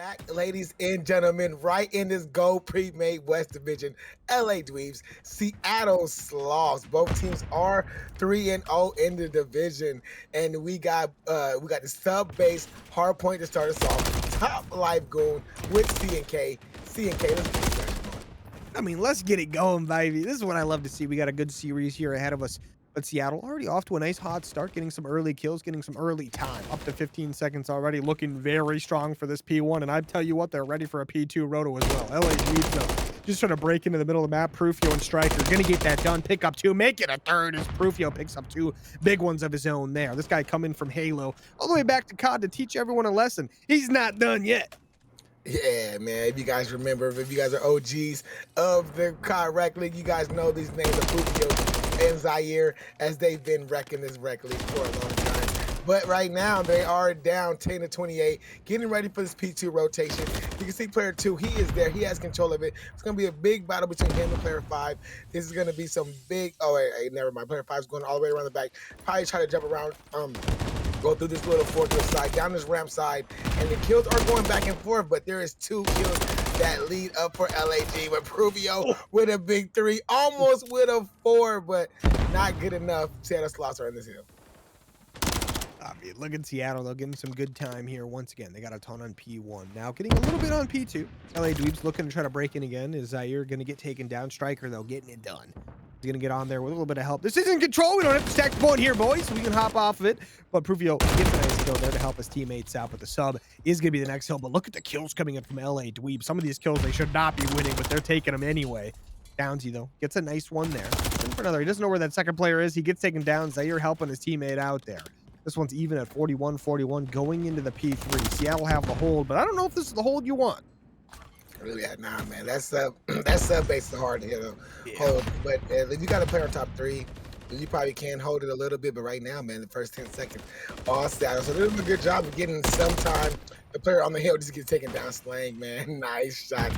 back, ladies and gentlemen, right in this Gold Premade West division. LA Dweebs, Seattle Sloths. Both teams are 3-0 in the division, and we got the sub-base hard point to start us off. Top Life Goon with C&K. C&K, let's get this match going. I mean, let's get it going, baby. This is what I love to see. We got a good series here ahead of us. But Seattle already off to a nice hot start, getting some early kills, getting some early time. Up to 15 seconds already, looking very strong for this P1. And I tell you what, they're ready for a P2 roto as well. LA Dweebs, though, just trying to break into the middle of the map. Prufio and Striker going to get that done. Pick up two, make it a third as Prufio picks up two big ones of his own there. This guy coming from Halo all the way back to COD to teach everyone a lesson. He's not done yet. Yeah, man. If you guys remember, if you guys are OGs of the COD Rec League, you guys know these names of Prufio and Zaire, as they've been wrecking this Rec League for a long time. But right now, they are down 10-28, getting ready for this P2 rotation. You can see player 2, he is there. He has control of it. It's going to be a big battle between him and player 5. This is going to be some big... Oh, wait, never mind. Player 5 is going all the way around the back. Probably try to jump around... go through this little forklift side, down this ramp side, and the kills are going back and forth, but there is 2 kills that lead up for LAG, but Prufio with a big 3, almost with a 4, but not good enough. Seattle Sloths are in this hill. I mean, look at Seattle, though, getting some good time here once again. They got a ton on P1. Now getting a little bit on P2. LA Dweebs looking to try to break in again. Is Zaire going to get taken down? Striker, though, getting it done. He's going to get on there with a little bit of help. This isn't control. We don't have to stack the point here, boys. We can hop off of it. But Prufio gets a nice kill there to help his teammates out. But the sub is going to be the next hill. But look at the kills coming in from LA Dweebs. Some of these kills they should not be winning, but they're taking them anyway. Downsy, though, gets a nice one there. In for another. He doesn't know where that second player is. He gets taken down. Zaire helping his teammate out there. This one's even at 41-41 going into the P3. Seattle have the hold, but I don't know if this is the hold you want. Yeah, nah, man. That's sub-base is hard to hold. But if you got to play on top 3, you probably can hold it a little bit. But right now, man, the first 10 seconds, all Seattle. So they're doing a good job of getting some time. The player on the hill just gets taken down. Slang, man. Nice shot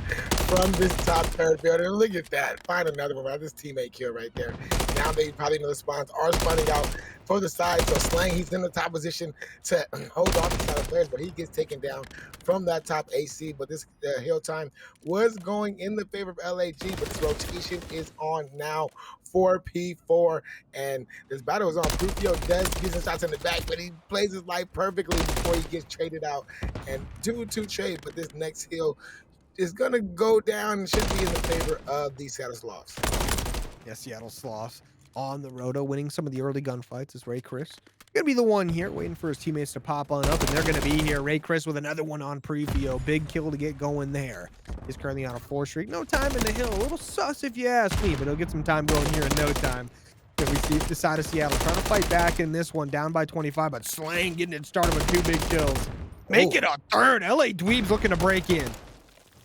from this top 3rd building. Look at that. Find another one. Right? This teammate kill right there. Now they probably know the spawns are spawning out for the side. So Slang, he's in the top position to hold off the side of players, but he gets taken down from that top AC. But this hill time was going in the favor of LAG, but this rotation is on now for P4. And this battle is on. Prufio does get some shots in the back, but he plays his life perfectly before he gets traded out. And 2-2 trade, but this next hill is going to go down and should be in the favor of the Seattle Sloths. Yeah, Seattle Sloths on the roto, winning some of the early gunfights is Ray Chris. Gonna be the one here, waiting for his teammates to pop on up, and they're gonna be here. Ray Chris with another one on Prufio. Big kill to get going there. He's currently on a 4 streak. No time in the hill. A little sus if you ask me, but he'll get some time going here in no time. Then we see the side of Seattle trying to fight back in this one, down by 25, but Slang getting it started with 2 big kills. Make it a third. LA Dweebs looking to break in.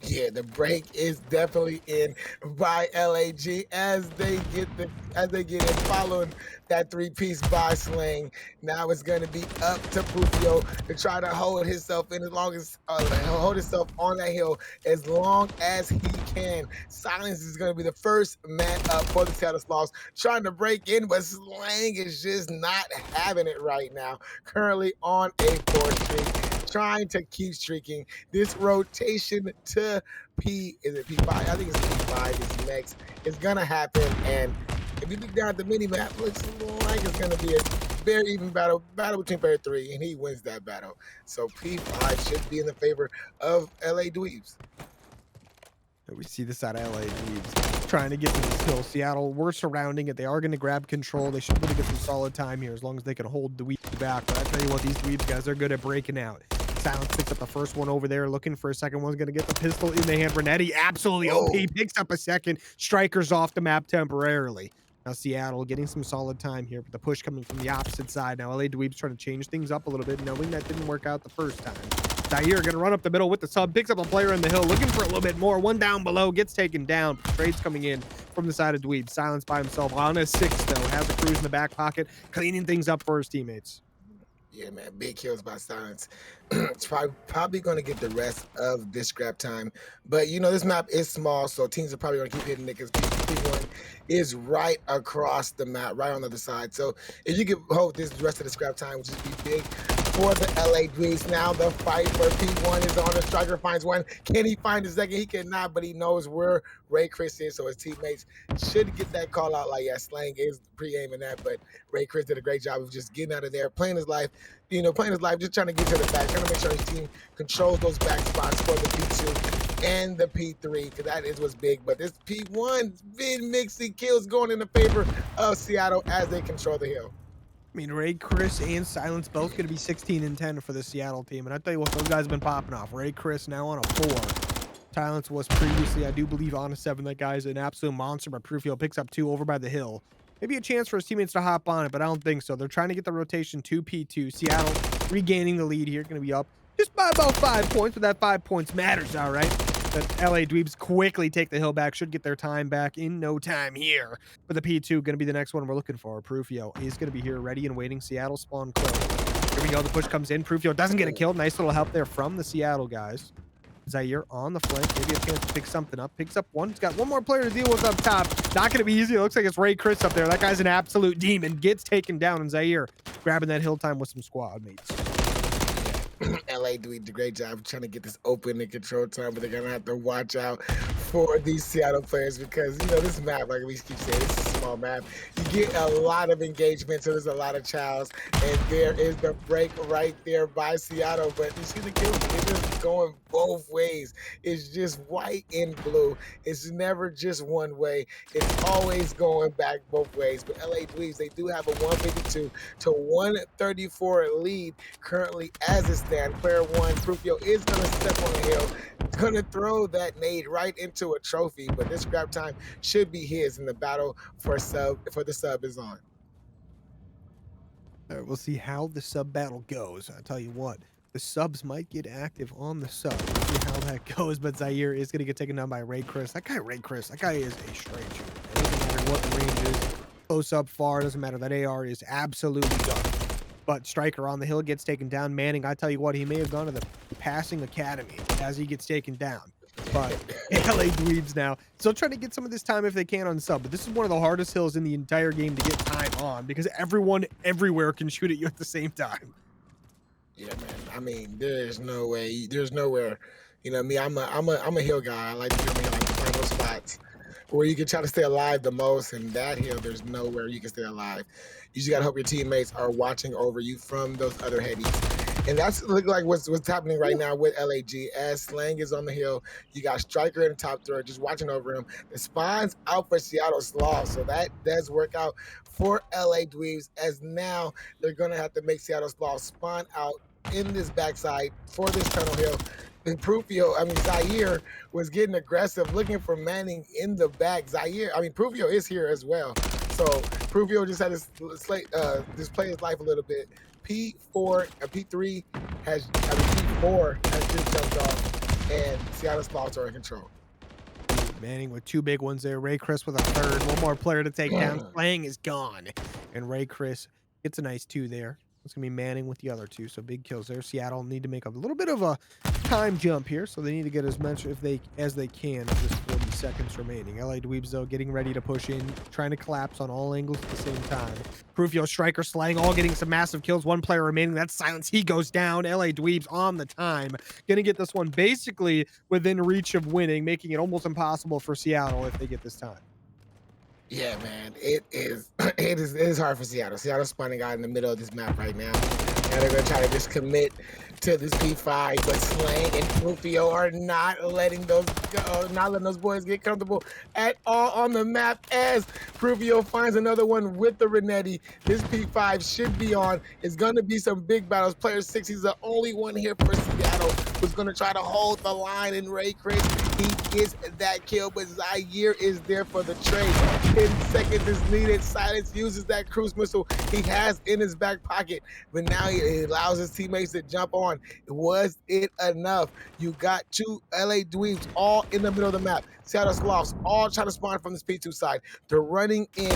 Yeah, the break is definitely in by LAG as they get in following that 3-piece by Slang. Now it's going to be up to Prufio to try to hold himself in as long as hold himself on that hill as long as he can. Silence is going to be the first man up for the Seattle Sloths, trying to break in, but Slang is just not having it right now. Currently on a 4 streak. Trying to keep streaking. This rotation to P5? I think it's P5 is next. It's gonna happen, and if you look down at the mini map, looks like it's gonna be a very even battle between player 3, and he wins that battle. So P5 should be in the favor of LA Dweebs. We see this out of LA Dweebs trying to get to this hill. Seattle, we're surrounding it. They are going to grab control. They should really get some solid time here as long as they can hold Dweebs back. But I tell you what, these Dweebs guys are good at breaking out. Silence picks up the first one over there, looking for a second one's going to get the pistol in the hand. Renetti absolutely OP, picks up a second. Striker's off the map temporarily. Now Seattle getting some solid time here, but the push coming from the opposite side. Now LA Dweebs trying to change things up a little bit, knowing that didn't work out the first time. Zaire gonna run up the middle with the sub, picks up a player in the hill, looking for a little bit more. One down below, gets taken down. Trades coming in from the side of Dweebs. Silence by himself on a 6 though, has a cruise in the back pocket, cleaning things up for his teammates. Yeah, man, big kills by Silence. It's probably going to get the rest of this scrap time. But, you know, this map is small, so teams are probably going to keep hitting it because P1 is right across the map, right on the other side. So if you can hold this rest of the scrap time, which is be big for the LA Dweebs. Now the fight for P1 is on. The striker finds one. Can he find the second? He cannot, but he knows where Ray Chris is, so his teammates should get that call out. Like, yeah, Slang is pre-aiming that, but Ray Chris did a great job of just getting out of there, playing his life, just trying to get to the back, trying to make sure his team controls those back spots for the P2 and the P3, because that is what's big. But this P1's been mixing kills going in the favor of Seattle as they control the hill. I mean, Ray, Chris, and Silence both going to be 16 and 10 for the Seattle team. And I tell you what, those guys have been popping off. Ray, Chris now on a 4. Silence was previously, I do believe, on a 7. That guy's an absolute monster, but Prufio picks up 2 over by the hill. Maybe a chance for his teammates to hop on it, but I don't think so. They're trying to get the rotation to P2. Seattle regaining the lead here, going to be up just by about 5 points, but that 5 points matters, all right? The LA Dweebs quickly take the hill back, should get their time back in no time here. But the P2 going to be the next one we're looking for. Prufio is going to be here ready and waiting. Seattle spawn close. Here we go. The push comes in. Prufio doesn't get a kill. Nice little help there from the Seattle guys. Zaire on the flank. Maybe a chance to pick something up. Picks up one. He's got one more player to deal with up top. Not going to be easy. It looks like it's Ray Chris up there. That guy's an absolute demon. Gets taken down. And Zaire grabbing that hill time with some squad mates. LA doing a great job trying to get this open and control time, but they're gonna have to watch out for these Seattle players because this map, like we keep saying, it's a small map. You get a lot of engagement, so there's a lot of chows, and there is the break right there by Seattle. But you see the kills, it's just going both ways. It's just white and blue. It's never just one way. It's always going back both ways. But LA Dweebs, they do have a 152 to 134 lead currently as it stands. Player 1, Prufio, is going to step on the hill, going to throw that nade right into a trophy, but this grab time should be his, and the battle for the sub is on. All right, we'll see how the sub battle goes. I tell you what, the subs might get active on the sub. We'll see how that goes, but Zaire is going to get taken down by Ray Chris. That guy is a straight shooter. It doesn't matter what the range is. Close up, far, doesn't matter. That AR is absolutely done. But Striker on the hill gets taken down. Manning, I tell you what, he may have gone to the passing academy as he gets taken down. But LA Dweebs now still trying to get some of this time if they can on sub. But this is one of the hardest hills in the entire game to get time on because everyone everywhere can shoot at you at the same time. Yeah, man. I mean, there's no way. There's nowhere. Me, I'm a hill guy. I like to find those spots where you can try to stay alive the most, and that hill, there's nowhere you can stay alive. You just gotta hope your teammates are watching over you from those other headies. And that's look like what's happening right now with LAG. As Slang is on the hill, you got Striker in the top third, just watching over him. The spawn's out for Seattle Sloths, so that does work out for LA Dweebs, as now they're gonna have to make Seattle Sloths spawn out in this backside for this tunnel hill. And Zaire was getting aggressive, looking for Manning in the back. Prufio is here as well. So Prufio just had to display his life a little bit. P4 P4 has just jumped off, and Seattle Sloths are in control. Manning with 2 big ones there. Ray Chris with a third. One more player to take down. Slang is gone. And Ray Chris gets a nice 2 there. It's going to be Manning with the other 2, so big kills there. Seattle need to make a little bit of a time jump here, so they need to get as much as they can with just 40 seconds remaining. LA Dweebs, though, getting ready to push in, trying to collapse on all angles at the same time. Prufio, Striker, Slang, all getting some massive kills. 1 player remaining. That's Silence. He goes down. LA Dweebs on the time. Going to get this one basically within reach of winning, making it almost impossible for Seattle if they get this time. Yeah, man, it is hard for Seattle. Seattle's spawning out in the middle of this map right now, and they're gonna try to just commit to this P5, but Slang and Prufio are not letting those boys get comfortable at all on the map, as Prufio finds another one with the Renetti. This P5 should be on. It's gonna be some big battles. Player 6, he's the only one here for Seattle who's gonna try to hold the line, and Ray Chris, he gets that kill, but Zaire is there for the trade. 10 seconds is needed. Silence uses that cruise missile he has in his back pocket, but now he allows his teammates to jump on. Was it enough? You got 2 LA Dweebs all in the middle of the map. Seattle Sloths all trying to spawn from this P2 side. They're running in.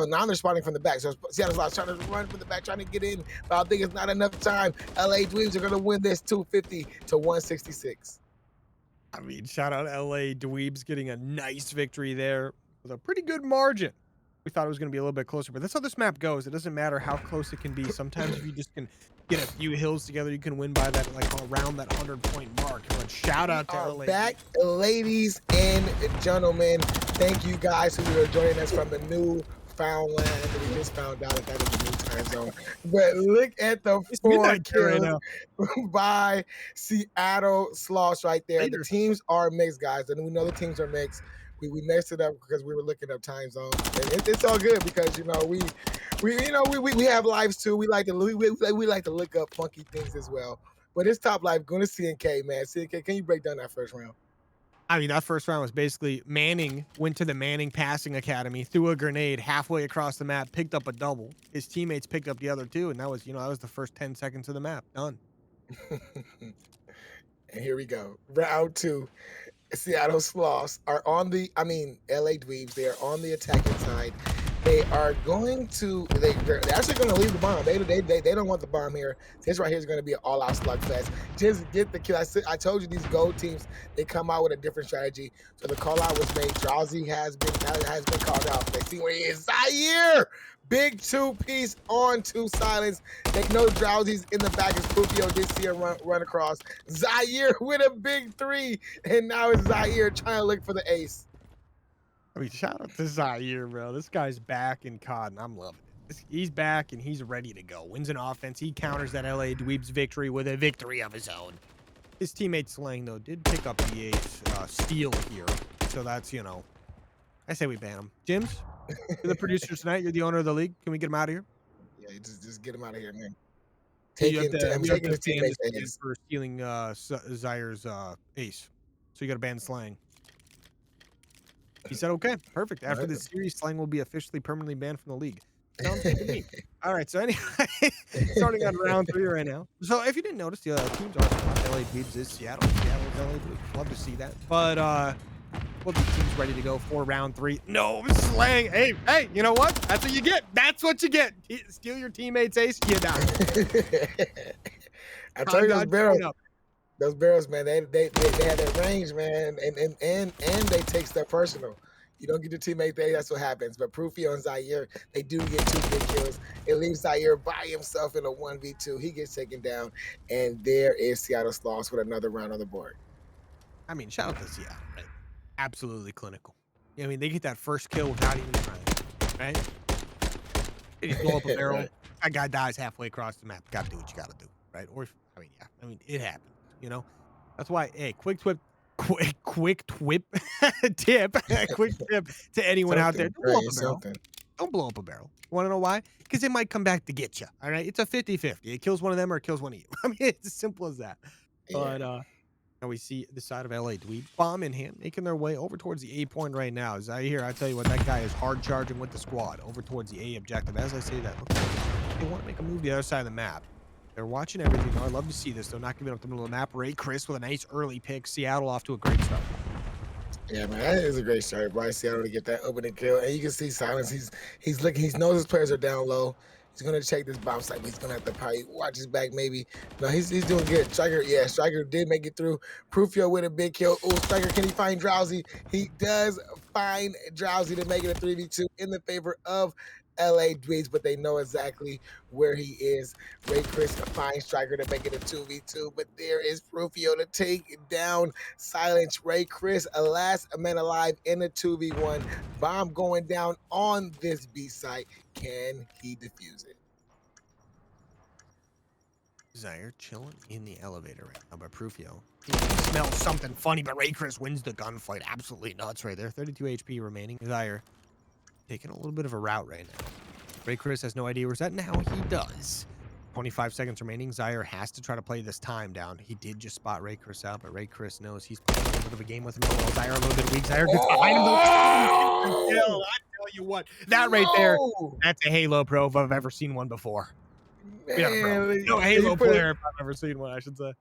Now they're spawning from the back. So Seattle Sloths trying to run from the back, trying to get in, but I think it's not enough time. LA Dweebs are going to win this 250 to 166. I mean, shout out LA Dweebs getting a nice victory there with a pretty good margin. We thought it was gonna be a little bit closer, but that's how this map goes. It doesn't matter how close it can be. Sometimes if you just can get a few hills together, you can win by that, like, around that 100-point mark. But shout We out to are LA. back, ladies and gentlemen. Thank you guys who are joining us from the newfound land. We just found out that is a new time zone. But look at the It's 4 midnight here right kills now. by Seattle Sloths right there. The Later. teams are mixed, guys, and we know the teams are mixed. We messed it up because we were looking up time zones, and it's all good because we have lives too. We like to we like to look up funky things as well. But it's top life going to CNK, man. CNK, can you break down that first round? I mean, that first round was basically Manning went to the Manning Passing Academy, threw a grenade halfway across the map, picked up a double. His teammates picked up the other two, and that was the first 10 seconds of the map. Done. And here we go. Round 2. Seattle Sloths are on the, LA Dweebs. They are on the attacking side. They are going to, they're actually going to leave the bomb. They don't want the bomb here. This right here is going to be an all-out slugfest. Just get the kill. I told you these gold teams, they come out with a different strategy. So the call out was made. Drowsy has been called out. They see where he is. Zaire! Big two-piece on two silence. They know Drowsy's in the back as Pupio did see him run across. Zaire with a big 3. And now it's Zaire trying to look for the ace. I mean, shout out to Zaire, bro. This guy's back in COD, and I'm loving it. He's back, and he's ready to go. Wins an offense. He counters that LA Dweebs victory with a victory of his own. His teammate Slang, though, did pick up the ace steal here. So that's, I say we ban him. Jims, you're the producer tonight. You're the owner of the league. Can we get him out of here? Yeah, just get him out of here, man. We have to ban teammate's this kid ace. for stealing Zaire's ace. So you got to ban Slang. He said, okay, perfect. After this series, Slang will be officially permanently banned from the league. Sounds good to me. All right, so anyway, starting on round 3 right now. So if you didn't notice, the teams are LA Dweebs is Seattle. Seattle is LA Dweebs. Love to see that. But well, the team's ready to go for round 3. No, Slang. Hey, you know what? That's what you get. That's what you get. Steal your teammate's ace, you die. I tell you, those barrels, man, they had that range, man, and they take stuff personal. You don't get your teammate there, that's what happens. But Prufio and Zaire, they do get 2 big kills. It leaves Zaire by himself in a 1v2. He gets taken down, and there is Seattle Sloths with another round on the board. I mean, shout out to Seattle, right? Absolutely clinical. I mean, they get that first kill without even trying, right? They just blow up a barrel. Right. That guy dies halfway across the map. Gotta do what you gotta do, right? Or, it happens. That's why, hey, quick tip to anyone out there. Don't blow up a barrel. Don't blow up a barrel. You want to know why? Because it might come back to get you. All right, it's a 50-50. It kills one of them or it kills one of you. I mean, it's as simple as that. Yeah. But now we see the side of LA Dweeb, bomb in hand, making their way over towards the A point right now. I tell you what, that guy is hard charging with the squad over towards the A objective. As I say that, look, they want to make a move to the other side of the map. They're watching everything. I love to see this. They're not giving up the middle of the map. Ray Chris with a nice early pick. Seattle off to a great start. Yeah, man, that is a great start by Seattle to get that opening kill. And you can see Silence. He's looking. He knows his players are down low. He's gonna check this bomb site, but he's gonna have to probably watch his back. Maybe no, he's doing good. Striker did make it through. Prufio with a big kill. Oh, Striker, can he find Drowsy? He does find Drowsy to make it a 3v2 in the favor of LA Dweebs, but they know exactly where he is. Ray Chris finds Striker to make it a 2v2, but there is Prufio to take down Silence. Ray Chris, a last man alive in a 2v1. Bomb going down on this B site. Can he defuse it? Zaire chilling in the elevator right now by Prufio. He smells something funny, but Ray Chris wins the gunfight. Absolutely nuts right there. 32 HP remaining. Zaire taking a little bit of a route right now. Ray Chris has no idea where's that. Now he does. 25 seconds remaining. Zaire has to try to play this time down. He did just spot Ray Chris out, but Ray Chris knows he's playing a little bit of a game with him. Zaire a little bit weak. Zaire gets behind him. I tell you what, that right there, that's a Halo Pro if I've ever seen one before. Man, no Halo player if I've ever seen one, I should say.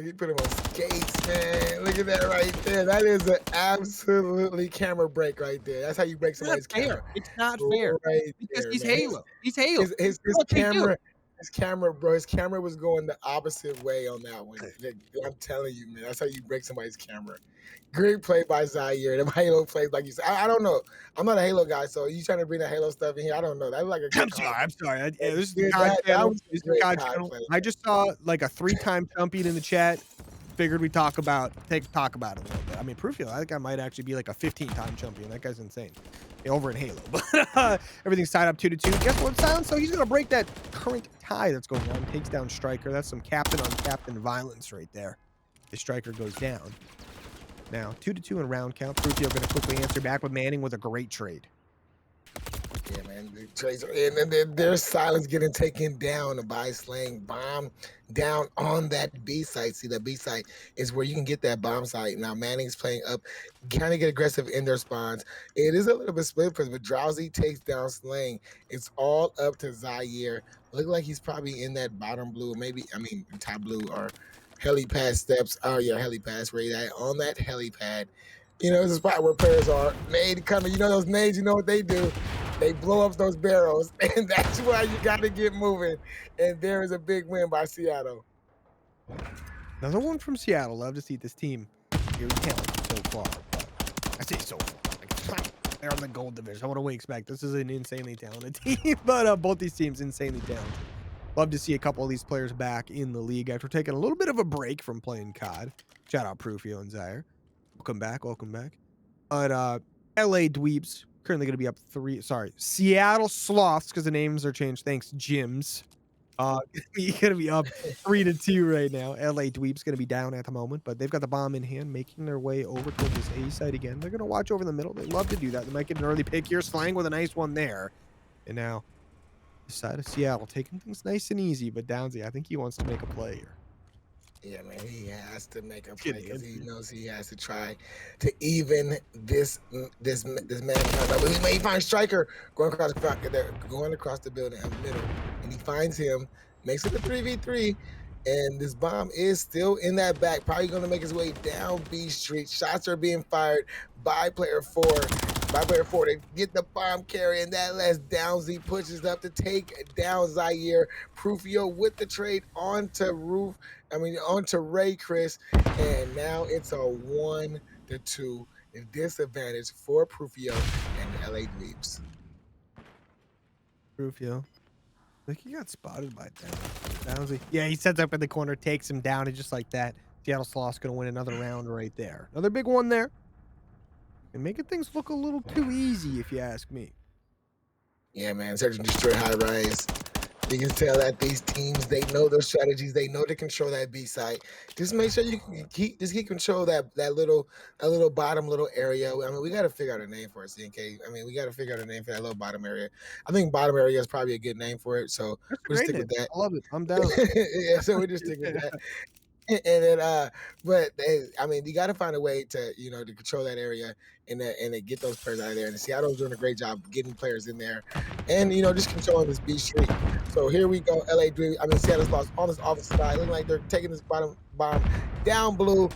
He put him on skates, man. Look at that right there. That is an absolutely camera break right there. That's how you break somebody's camera. It's not fair. Right because there, he's man. Halo. He's Halo. His camera. his camera, bro, his camera was going the opposite way on that one. Like, I'm telling you, man, that's how you break somebody's camera. Great play by Zaire. The Halo plays like you said. I don't know. I'm not a Halo guy, so you trying to bring the Halo stuff in here? I don't know. That was like a good I'm call. sorry. I'm sorry. Yeah, this is the Dude, COD that channel. was This a is the great COD COD channel. play. I just saw like a 3-time champion in the chat. Figured we talk about it a little bit. I mean, Prufio, I think I might actually be like a 15-time champion. That guy's insane. Over in Halo, but everything's tied up 2-2. Guess what, Silence? So he's gonna break that current tie that's going on. Takes down Striker. That's some captain on captain violence right there. The Striker goes down. Now 2-2 in round count. Prufio gonna quickly answer back with Manning with a great trade. Yeah, man. The trades and then there's Silence getting taken down by Slang bomb down on that B site. See, the B site is where you can get that bomb site. Now Manning's playing up, kind of get aggressive in their spawns. It is a little bit split, but Drowsy takes down Slang. It's all up to Zaire. Look like he's probably in that bottom blue, maybe top blue or helipad steps. Oh yeah, helipad right at on that helipad. You know, it's a spot where players are made coming. You know those nades, you know what they do. They blow up those barrels, and that's why you got to get moving. And there is a big win by Seattle. Another one from Seattle. Love to see this team really talented so far. I say so far. Like, they're in the gold division. What do we expect? This is an insanely talented team, but both these teams insanely talented. Love to see a couple of these players back in the league after taking a little bit of a break from playing COD. Shout out Prufio and Zaire. Welcome back. Welcome back. But LA Dweebs currently going to be up 3. Sorry, Seattle Sloths, because the names are changed. Thanks, Gyms. Gonna be up 3-2 right now. LA Dweeb's gonna be down at the moment, but they've got the bomb in hand, making their way over to this A side again. They're gonna watch over the middle. They love to do that. They might get an early pick here. Slang with a nice one there. And now, the side of Seattle taking things nice and easy, but Downsy, I think he wants to make a play here. Yeah, man, he has to make a play because he knows he has to try to even this man. He finds Striker going across the building in the middle, and he finds him, makes it a 3v3, and this bomb is still in that back, probably going to make his way down B Street. Shots are being fired by player 4. They get the bomb carry, and that lets Downsy pushes up to take down Zaire. Prufio with the trade onto Ray Chris, and now it's a 1-2 disadvantage for Prufio and the LA Dweebs. Prufio. I think he got spotted by Downsy. Yeah, he sets up in the corner, takes him down, and just like that, Seattle Sloths gonna win another round right there. Another big one there. And making things look a little too easy, if you ask me. Yeah, man. Search and destroy high rise. You can tell that these teams, they know their strategies. They know to control that B side. Just make sure you keep control that little bottom little area. I mean, we got to figure out a name for it, CNK. I mean, we got to figure out a name for that little bottom area. I think bottom area is probably a good name for it. So we'll stick with that. I love it. I'm down. Yeah, so we just stick with that. And then, but I mean, you got to find a way to, to control that area and then get those players out of there. And Seattle's doing a great job getting players in there, and just controlling this B street. So here we go, Seattle's lost on this offensive side, looking like they're taking this bottom bomb down blue,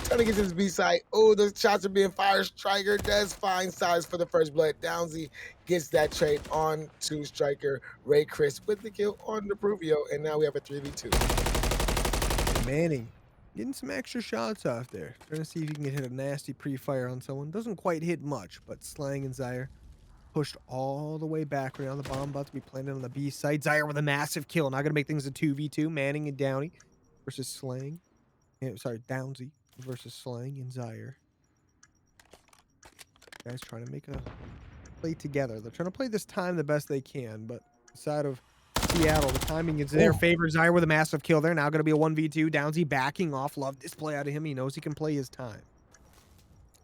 trying to get to this B side. Oh, the shots are being fired. Striker does find size for the first blood. Downsy gets that trade on to Striker. Ray Chris with the kill on the Prufio, and now we have a 3v2. Manning getting some extra shots off there. Trying to see if he can hit a nasty pre-fire on someone. Doesn't quite hit much, but Slang and Zaire pushed all the way back. Right now the bomb about to be planted on the B side. Zaire with a massive kill. Now going to make things a 2v2. Manning and Downey versus Slang. Sorry, Downsy versus Slang and Zaire. Guys trying to make a play together. They're trying to play this time the best they can, but inside of Seattle, the timing is in their favor. Zaire with a massive kill there. Now going to be a 1v2. Downsy backing off. Love this play out of him. He knows he can play his time.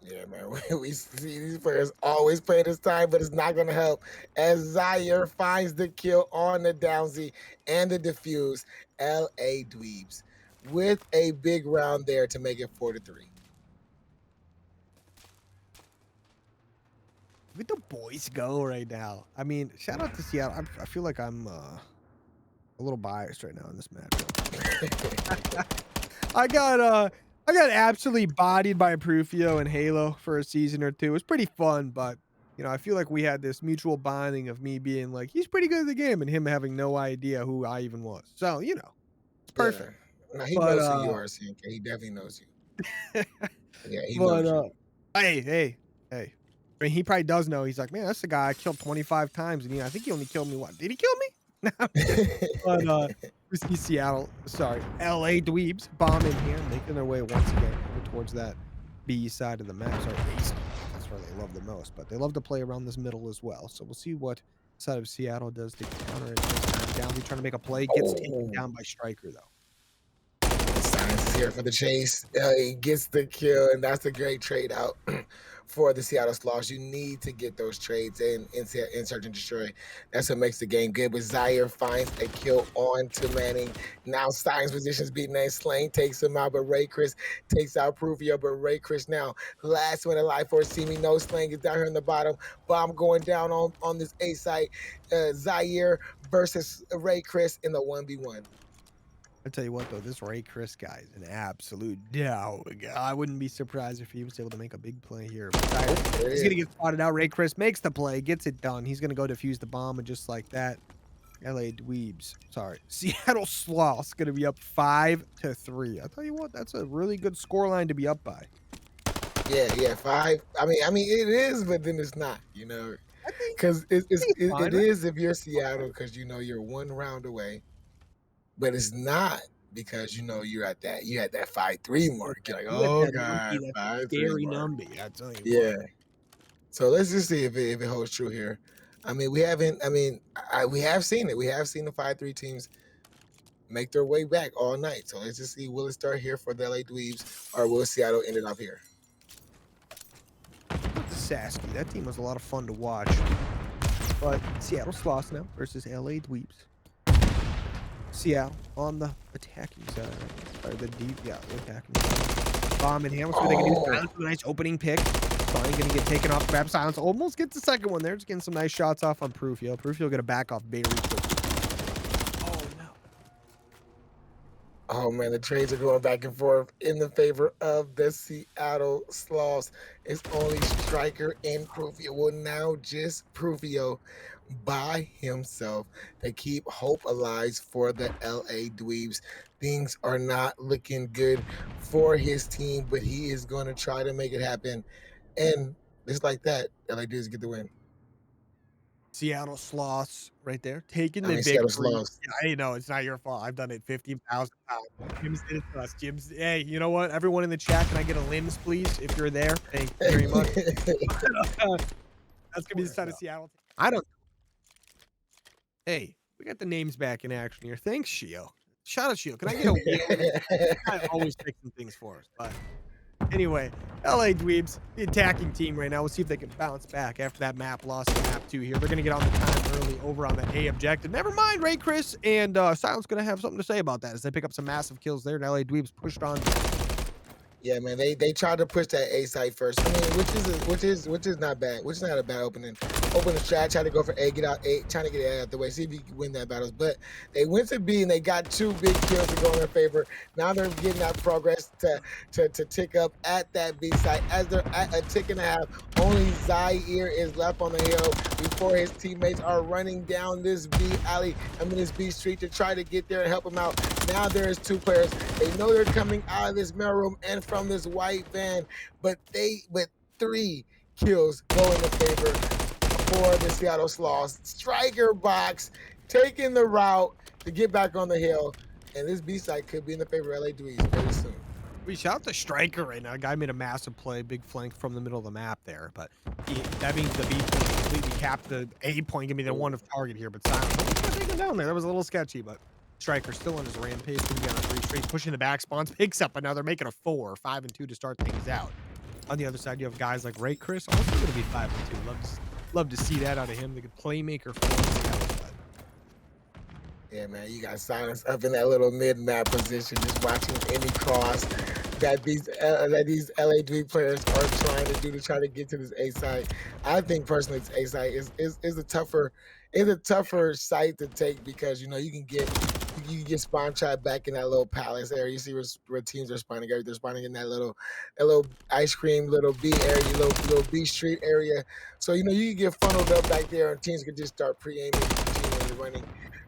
Yeah, man. We see these players always play this time, but it's not going to help as Zaire finds the kill on the Downsy and the defuse. LA Dweebs with a big round there to make it 4-3. Look at the boys go right now. I mean, shout out to Seattle. I feel like I'm a little biased right now in this matchup. I got absolutely bodied by Prufio and Halo for a season or two. It was pretty fun, but I feel like we had this mutual bonding of me being like, "He's pretty good at the game," and him having no idea who I even was. So, it's Yeah. perfect. No, he But, knows who you are, CNK. He definitely knows you. Yeah, he but, knows you. hey. I mean, he probably does know. He's like, "Man, that's the guy I killed 25 times, and I think he only killed me what? Did he kill me?" No, I'm kidding. But, we see LA Dweebs bomb in here, making their way once again over towards that B side of the map. Sorry, A side. That's where they love the most, but they love to play around this middle as well. So we'll see what side of Seattle does to counter it this time. Downbeat trying to make a play, gets taken Oh. down by Striker though. Science is here for the chase. He gets the kill, and that's a great trade out for the Seattle Sloths. You need to get those trades in Search and Destroy. That's what makes the game good. But Zaire finds a kill on to Manning. Now Science positions beating and Slain takes him out, but Ray Chris takes out Pruvio. But Ray Chris now last one alive for Simi. No Slang is down here in the bottom. Bomb going down on this A site. Zaire versus Ray Chris in the 1v1. I tell you what though, this Ray Chris guy is an absolute dog. I wouldn't be surprised if he was able to make a big play here. But There it he's gonna is. get spotted out. Ray Chris makes the play, gets it done. He's gonna go defuse the bomb, and just like that, Seattle Sloths gonna be up 5-3. I tell you what, that's a really good scoreline to be up by. Yeah, 5. I mean, it is, but then it's not, I think, because I think it's fine, it right? is if you're Seattle, because you're one round away, but it's not because you're at that 5-3 mark. You're like, You at oh that god, numbie, that 5-3 scary mark. numbie. I tell you what. Yeah. So let's just see if it holds true here. I mean, we haven't. I mean, we have seen it. We have seen the 5-3 teams make their way back all night. So let's just see, will it start here for the LA Dweebs, or will Seattle end it off here? Sasky. That team was a lot of fun to watch. But Seattle Sloths now versus LA Dweebs. Seattle on the attacking side. Or the attacking side. Bomb in here. What's what they can do? Silence with a nice opening pick. Sonny gonna get taken off. Grab Silence. Almost gets the second one there. Just getting some nice shots off on Prufio. Prufio gonna back off very quickly. Oh no. Oh man, the trades are going back and forth in the favor of the Seattle Sloths. It's only Striker and Prufio. Well, now just Prufio by himself to keep hope alive for the LA Dweebs. Things are not looking good for his team, but he is going to try to make it happen. And just like that, LA Dweebs get the win. Seattle Sloths right there. Taking I the mean, Seattle victory. Sloths. Yeah, I know it's not your fault. I've done it 15,000 times. Jim's did it to us. Jim's, hey, you know what? Everyone in the chat, can I get a limbs, please? If you're there. Thank you very much. That's gonna be the side of Seattle. I don't. Hey, we got the names back in action here. Thanks, Shio. Shout out, Shio. Can I get a wheel? I always fixing things for us. But anyway, LA Dweebs, the attacking team right now. We'll see if they can bounce back after that map loss in map 2 here. They're going to get on the time early over on the A objective. Never mind, Ray Chris and Silence going to have something to say about that as they pick up some massive kills there. And LA Dweebs pushed on. Yeah, man, they tried to push that A site first. I mean, which is not bad. Which is not a bad opening. Open the strat, try to go for A, get out A, trying to get A out the way, see if you can win that battles. But they went to B and they got 2 big kills to go in their favor. Now they're getting that progress to tick up at that B site. As they're at a tick and a half, only Zaire is left on the hill before his teammates are running down this B alley, this B street to try to get there and help him out. Now there's 2 players. They know they're coming out of this mail room and from this white van, but 3 kills go in the favor for the Seattle Sloths. Striker box taking the route to get back on the hill, and this B site could be in the favor of LA Dweebs very soon. We shout the Striker right now. Guy made a massive play, big flank from the middle of the map there, but that means the B point completely capped the A point. Give me the one of target here, but Silence taking down there. That was a little sketchy, but Striker still on his rampage. Gonna be on a 3 straight, pushing the back spawns, picks up another, making a 4, 5-2 to start things out. On the other side, you have guys like Ray Chris, also gonna be 5-2. Love to see that out of him. The playmaker for the other side. Yeah, man, you got Silence up in that little mid-map position, just watching any cross that these LA Dweeb players are trying to do to try to get to this A site. I think personally, this A site is a tougher site to take because you can you get spawn trap back in that little palace area. You see where teams are spawning. They're spawning in that little ice cream, little B area, little B street area. So you can get funneled up back there, and teams can just start pre-aiming you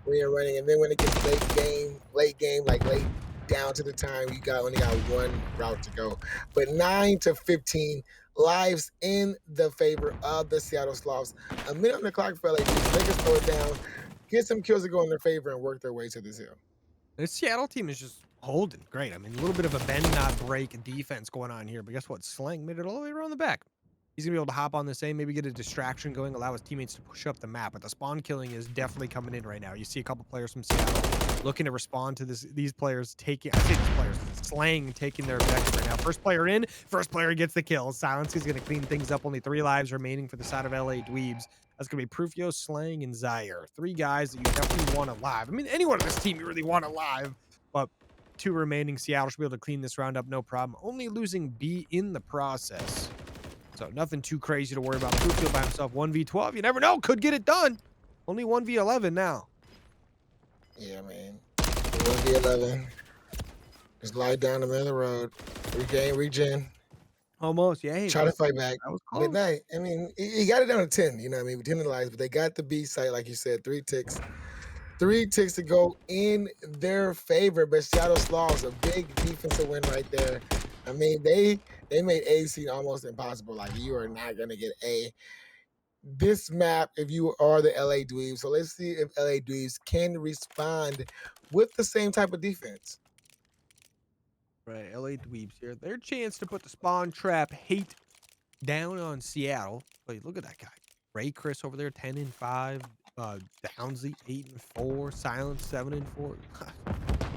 when you're running, and then when it gets late game, like late down to the time, you only got one route to go. But 9 to 15 lives in the favor of the Seattle Sloths. A minute on the clock for LA. They can slow it down, get some kills to go in their favor, and work their way to this hill. This Seattle team is just holding great. I mean, a little bit of a bend not break defense going on here, but guess what? Slang made it all the way around the back. He's gonna be able to hop on this A, maybe get a distraction going, allow his teammates to push up the map. But the spawn killing is definitely coming in right now. You see a couple players from Seattle looking to respond to these players taking, I say these players, Slang taking their objective right now. First player in, first player gets the kill. Silence is gonna clean things up. Only 3 lives remaining for the side of LA Dweebs. That's gonna be Prufio, Slang, and Zaire. 3 guys that you definitely want alive. I mean, anyone on this team you really want alive, but 2 remaining. Seattle should be able to clean this round up, no problem. Only losing B in the process. So nothing too crazy to worry about. Prufio by himself, 1v12. You never know, could get it done. Only 1v11 now. Yeah, man. 1v11. Just lie down the middle of the road. Regain, regen. Almost, yeah. Try to fight back. That was close. Midnight. I mean, he got it down to 10, you know what I mean? With 10 lives, but they got the B site, like you said, 3 ticks. 3 ticks to go in their favor, but Seattle Sloths, a big defensive win right there. I mean, they made A seem almost impossible. Like, you are not going to get A. This map, if you are the LA Dweebs, so let's see if LA Dweebs can respond with the same type of defense. Right, LA Dweebs here. Their chance to put the spawn trap hate down on Seattle. Wait, look at that guy. Ray Chris over there, 10-5. Downsley, 8-4. Silence, 7-4.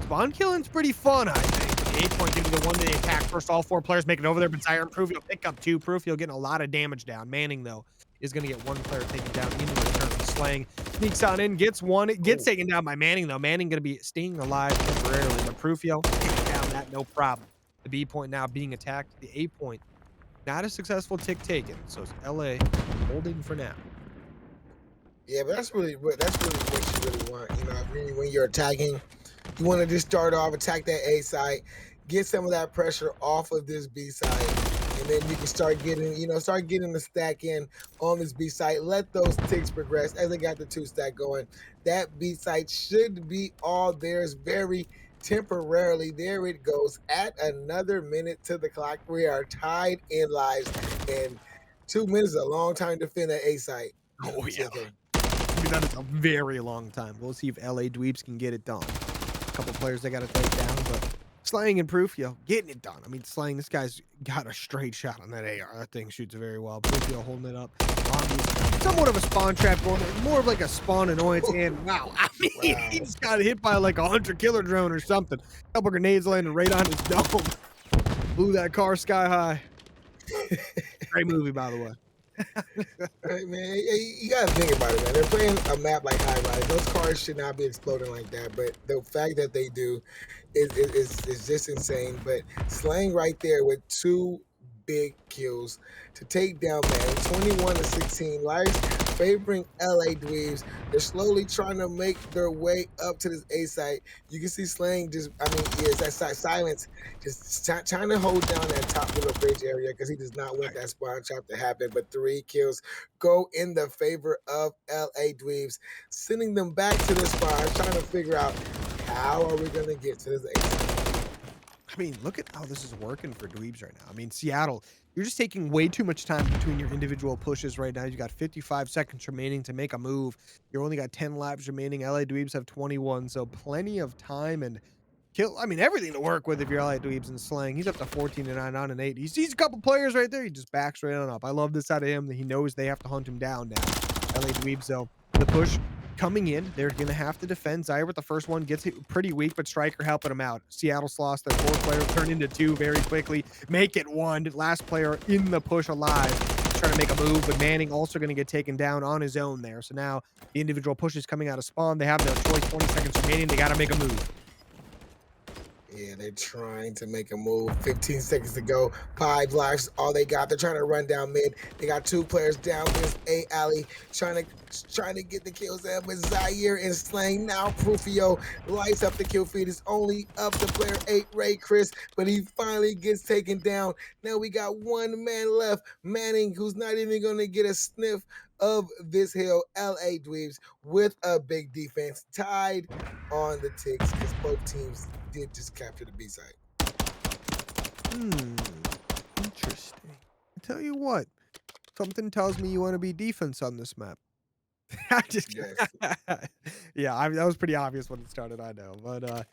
Spawn killing's pretty fun, I think. The 8 point into the 1-day attack. First, all 4 players make it over there, but Zaire and Prufio pick up 2. Prufio getting a lot of damage down. Manning, though, is going to get 1 player taken down in return. Slang sneaks on in, gets 1. It gets taken down by Manning, though. Manning going to be staying alive temporarily, but Prufio taking down that, no problem. The B point now being attacked. The A point, not a successful tick taken. So it's LA holding for now. Yeah, but that's really what you really want. You know, when you're attacking, you want to just start off, attack that A site, get some of that pressure off of this B site, and then you can start getting the stack in on this B site. Let those ticks progress as they got the 2 stack going. That B site should be all theirs very temporarily. There it goes. At another minute to the clock, we are tied in lives, and 2 minutes is a long time to defend that A site. Oh, yeah. That is a very long time. We'll see if LA Dweebs can get it done. A couple players they got to take down, but Slang and Prufio getting it done. I mean, Slang, this guy's got a straight shot on that AR. That thing shoots very well. Prufio holding it up. Somewhat of a spawn trap going, more of like a spawn annoyance. And wow, I mean, he just got hit by like a hunter killer drone or something. A couple grenades landing right on his dome. Blew that car sky high. Great movie, by the way. Right, man, you gotta think about it, man. They're playing a map like High Rise. Those cars should not be exploding like that, but the fact that they do is just insane. But Slang right there with 2 big kills to take down, man. 21-16 lives favoring LA Dweebs. They're slowly trying to make their way up to this A site. You can see Slang it's that Silence just trying to hold down that top little bridge area because he does not want that spawn trap to happen. But 3 kills go in the favor of LA Dweebs, sending them back to the spawn, trying to figure out how are we going to get to this A site. I mean, look at how this is working for Dweebs right now. I mean, Seattle, you're just taking way too much time between your individual pushes right now. You got 55 seconds remaining to make a move. You only got 10 laps remaining. LA Dweebs have 21, so plenty of time and kill. I mean, everything to work with if you're LA Dweebs and Slang. He's up to 14-9 on an 8. He sees a couple players right there. He just backs right on up. I love this out of him that he knows they have to hunt him down now. LA Dweebs, though, the push coming in, they're going to have to defend. Zaire with the first one gets it pretty weak, but Striker helping him out. Seattle Sloths, their 4th player, turn into 2 very quickly. Make it 1. Last player in the push alive. Trying to make a move, but Manning also going to get taken down on his own there. So now the individual pushes coming out of spawn. They have no choice. 20 seconds remaining. They got to make a move. Yeah, they're trying to make a move. 15 seconds to go. 5 lives, all they got. They're trying to run down mid. They got 2 players down this A alley, trying to get the kills there. But Zaire and Slang now. Prufio lights up the kill feed. It's only up to player 8, Ray Chris, but he finally gets taken down. Now we got 1 man left. Manning, who's not even going to get a sniff of this hill. LA Dweebs with a big defense, tied on the ticks because both teams did just capture the B side. Interesting. I tell you what, something tells me you want to be defense on this map. I just Yes. yeah, that was pretty obvious when it started, I know. But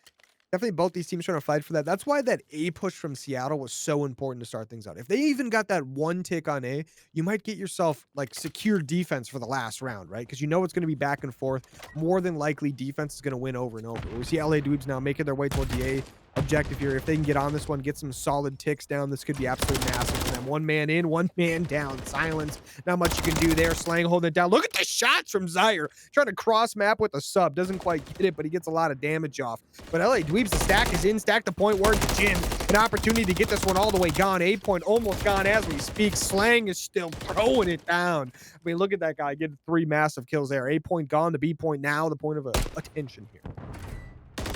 definitely both these teams trying to fight for that. That's why that A push from Seattle was so important to start things out. If they even got that one tick on A, you might get yourself like secure defense for the last round, right? Because you know it's going to be back and forth. More than likely, defense is going to win over and over. We see LA Dweebs now making their way toward the A objective here. If they can get on this one, get some solid ticks down, this could be absolutely massive for them. 1 man in, 1 man down. Silence. Not much you can do there. Slang holding it down. Look at the shots from Zaire. Trying to cross map with a sub. Doesn't quite get it, but he gets a lot of damage off. But LA Dweebs, the stack is in. Stack the point word to Jim. An opportunity to get this one all the way gone. 8 point almost gone as we speak. Slang is still throwing it down. I mean, look at that guy getting 3 massive kills there. 8 point gone. The B point now. The point of attention here.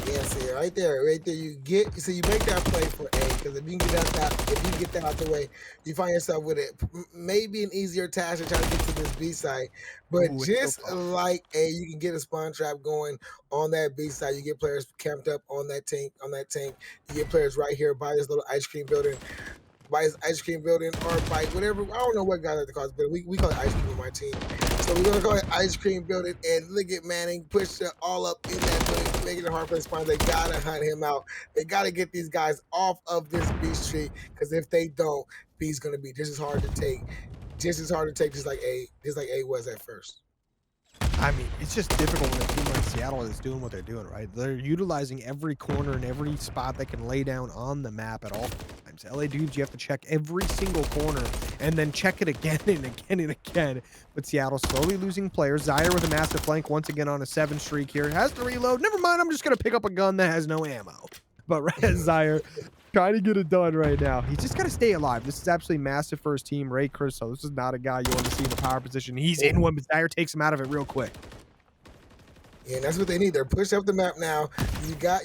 Yeah, see, right there, you make that play for A, because if you can get that out the way, you find yourself with it maybe an easier task to try to get to this B side. But Ooh, just like A, you can get a spawn trap going on that B side. You get players camped up on that tank. You get players right here by this little ice cream building. By his ice cream building or by whatever, I don't know what guy like to call it, but we call it ice cream on my team. So we're gonna call it ice cream building, and look at Manning push it all up in that building, making it hard for the spawn. They gotta hunt him out. They gotta get these guys off of this B street, because if they don't, B's gonna be just as hard to take, just like A was at first. I mean, it's just difficult when a team like Seattle is doing what they're doing, right? They're utilizing every corner and every spot they can lay down on the map at all times. LA Dudes, you have to check every single corner and then check it again and again and again. But Seattle slowly losing players. Zaire with a massive flank once again on a 7 streak here. Has to reload. Never mind, I'm just going to pick up a gun that has no ammo. But Zaire trying to get it done right now. He's just got to stay alive. This is absolutely massive for his team. Ray Chris, so this is not a guy you want to see in a power position. He's in one, but Zaire takes him out of it real quick. Yeah, and that's what they need. They're pushed up the map now. You got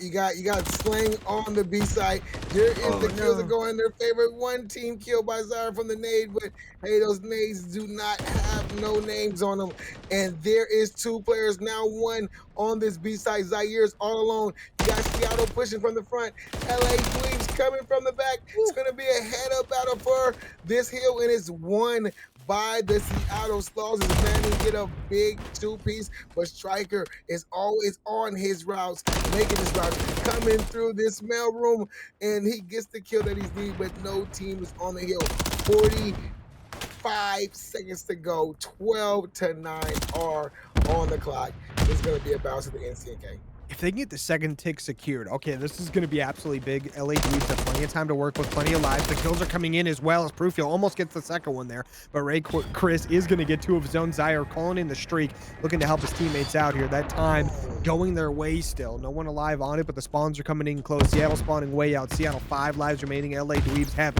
Slang on the B side. Here is the kills that go in their favor. 1 team kill by Zaire from the nade, but hey, those nades do not have no names on them. And there is 2 players now, 1 on this B side. Zaire's all alone. You got Seattle pushing from the front. LA Dweebs coming from the back. It's gonna be a head-up battle for this hill, and it's won by the Seattle Sloths. As Manning get a big 2-piece, but Striker is always on his routes, making his routes, coming through this mail room, and he gets the kill that he's needed, but no team is on the hill. 45 seconds to go, 12-9 are on the clock. It's going to be a bounce at the NCK. If they can get the second tick secured, okay, this is going to be absolutely big. LA Dweebs have plenty of time to work with, plenty of lives. The kills are coming in as well as Prufio almost gets the second one there. But Ray Chris is going to get 2 of his own. Zaire calling in the streak, looking to help his teammates out here. That time going their way still. No one alive on it, but the spawns are coming in close. Seattle spawning way out. Seattle 5 lives remaining. LA Dweebs have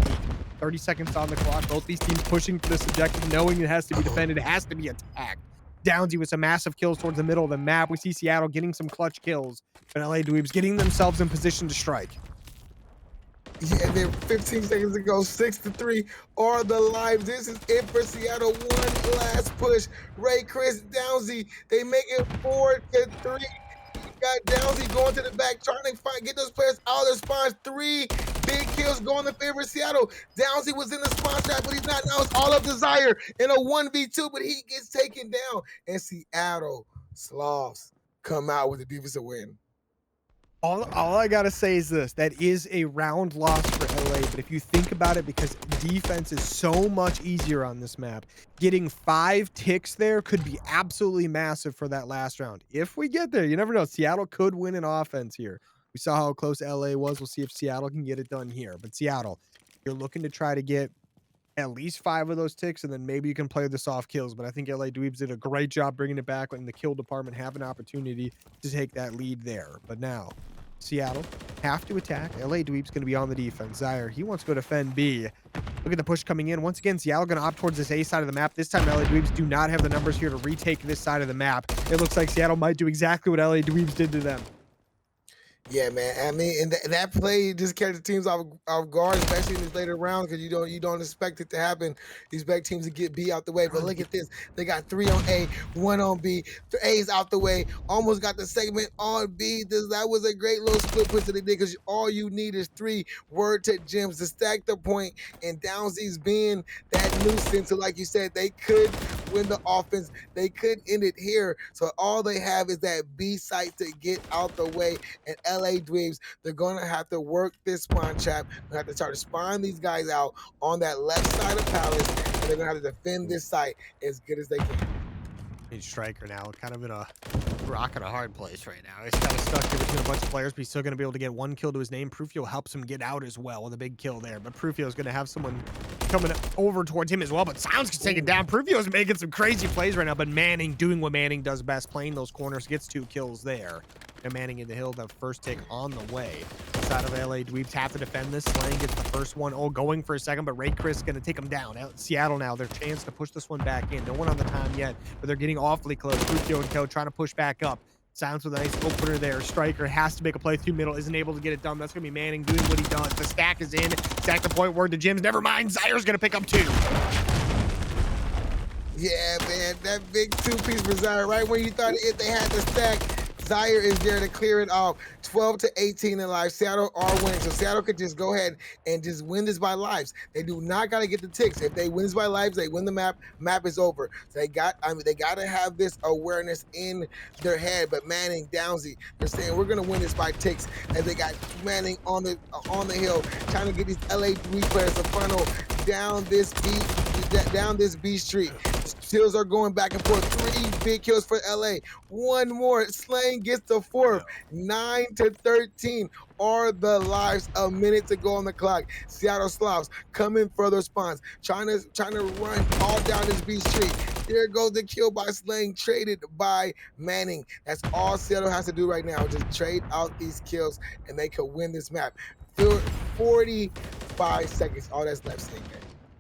30 seconds on the clock. Both these teams pushing for this objective, knowing it has to be defended. It has to be attacked. Downsy with some massive kills towards the middle of the map. We see Seattle getting some clutch kills, but LA Dweebs getting themselves in position to strike. Yeah, then 15 seconds to go, 6-3 are the lives. This is it for Seattle. One last push. Ray Chris, Downsy, they make it 4-3. Got Downsy going to the back, trying to get those players out of their spawns. 3 big kills going in favor of Seattle. Downsy was in the spawn trap, but he's not now. It's all of Desire in a 1v2, but he gets taken down. And Seattle Sloths come out with a defensive win. All I gotta say is this: that is a round loss for LA. But if you think about it, because defense is so much easier on this map, getting 5 ticks there could be absolutely massive for that last round. If we get there, you never know. Seattle could win an offense here. We saw how close LA was. We'll see if Seattle can get it done here. But Seattle, you're looking to try to get at least 5 of those ticks, and then maybe you can play the soft kills. But I think LA Dweebs did a great job bringing it back, letting the kill department have an opportunity to take that lead there. But now, Seattle have to attack. LA Dweeb's going to be on the defense. Zaire, he wants to go defend B. Look at the push coming in. Once again, Seattle going to opt towards this A side of the map. This time, LA Dweebs do not have the numbers here to retake this side of the map. It looks like Seattle might do exactly what LA Dweebs did to them. Yeah, man. I mean, and that play just catch the teams off guard, especially in these later rounds, because you don't expect it to happen. You expect teams to get B out the way. But look at this. They got 3 on A, 1 on B. The A's out the way. Almost got the segment on B. That was a great little split push that they did, because all you need is 3 word to gems to stack the point, and Downsy's being that nuisance. So like you said, they could win the offense. They could end it here. So all they have is that B site to get out the way. And LA Dweebs, they're going to have to work this spawn trap. They have to start to spawn these guys out on that left side of Palace, and they're going to have to defend this site as good as they can. He's striker now, kind of in a rock and a hard place right now. He's kind of stuck here between a bunch of players, but he's still going to be able to get 1 kill to his name. Prufio helps him get out as well with a big kill there, but Prufio is going to have someone coming over towards him as well, but Silence gets taken down. Prufio is making some crazy plays right now, but Manning doing what Manning does best, playing those corners, gets 2 kills there. And Manning in the hill, the first take on the way. Side of LA Dweebs have to defend this. Slang gets the first one. Oh, going for a second, but Ray Chris is going to take him down. Seattle now, their chance to push this one back in. No one on the time yet, but they're getting awfully close. Prufio and Co trying to push back up. Silence with a nice opener there. Striker has to make a play through middle, isn't able to get it done. That's going to be Manning doing what he does. The stack is in. Stack the point word to Jims. Never mind. Zaire's going to pick up 2. Yeah, man, that big 2-piece for Zaire. Right when you thought they had the stack, Zaire is there to clear it off. 12-18 in life. Seattle are winning, so Seattle could just go ahead and just win this by lives. They do not got to get the ticks. If they win this by lives, they win the map. Map is over. So they got to have this awareness in their head. But Manning, Downsy, they're saying we're gonna win this by ticks. As they got Manning on the hill, trying to get these LA Dweeb players to funnel down this B street. Kills are going back and forth. 3 big kills for LA. 1 more. Slang gets the 4th. 9-13 are the lives. A minute to go on the clock. Seattle Sloths coming for their spawns. Trying to run all down this B street. There goes the kill by Slang, traded by Manning. That's all Seattle has to do right now. Just trade out these kills, and they could win this map. 45 seconds. All that's left, Sling.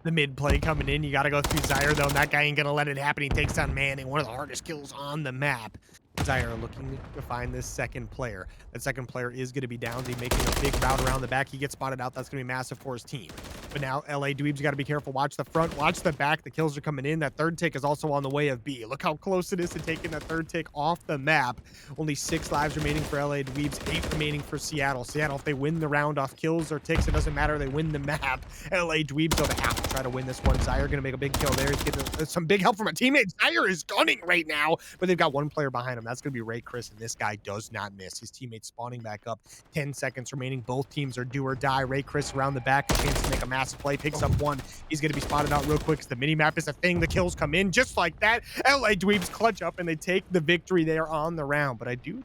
The mid play coming in. You got to go through Zaire, though. And that guy ain't going to let it happen. He takes down Manning, one of the hardest kills on the map. Zaire looking to find this second player. That second player is going to be Downsy, making a big route around the back. He gets spotted out. That's going to be massive for his team. But now LA Dweebs got to be careful. Watch the front, watch the back. The kills are coming in. That third tick is also on the way of B. Look how close it is to taking that third tick off the map. Only 6 lives remaining for LA Dweebs, 8 remaining for Seattle. Seattle, if they win the round off kills or ticks, it doesn't matter. They win the map. LA Dweebs, though, they have to try to win this one. Zaire going to make a big kill there. He's getting some big help from a teammate. Zaire is gunning right now, but they've got 1 player behind him. That's going to be Ray Chris, and this guy does not miss. His teammate's spawning back up. 10 seconds remaining. Both teams are do or die. Ray Chris around the back, a chance to make a massive play. Picks up 1. He's going to be spotted out real quick because the mini-map is a thing. The kills come in just like that. LA Dweebs clutch up, and they take the victory there on the round. But I do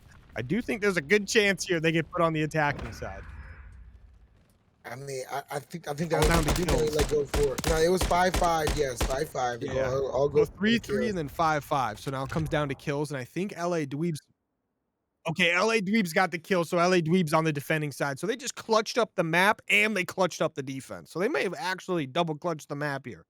think there's a good chance here they get put on the attacking side. I mean, I think that was like go for it. No, it was 5-5. Yes, 5-5. Yeah, I'll go 3-3 and then 5-5. So now it comes down to kills, and I think LA Dweebs. Okay, LA Dweebs got the kill, so LA Dweebs on the defending side. So they just clutched up the map and they clutched up the defense. So they may have actually double clutched the map here.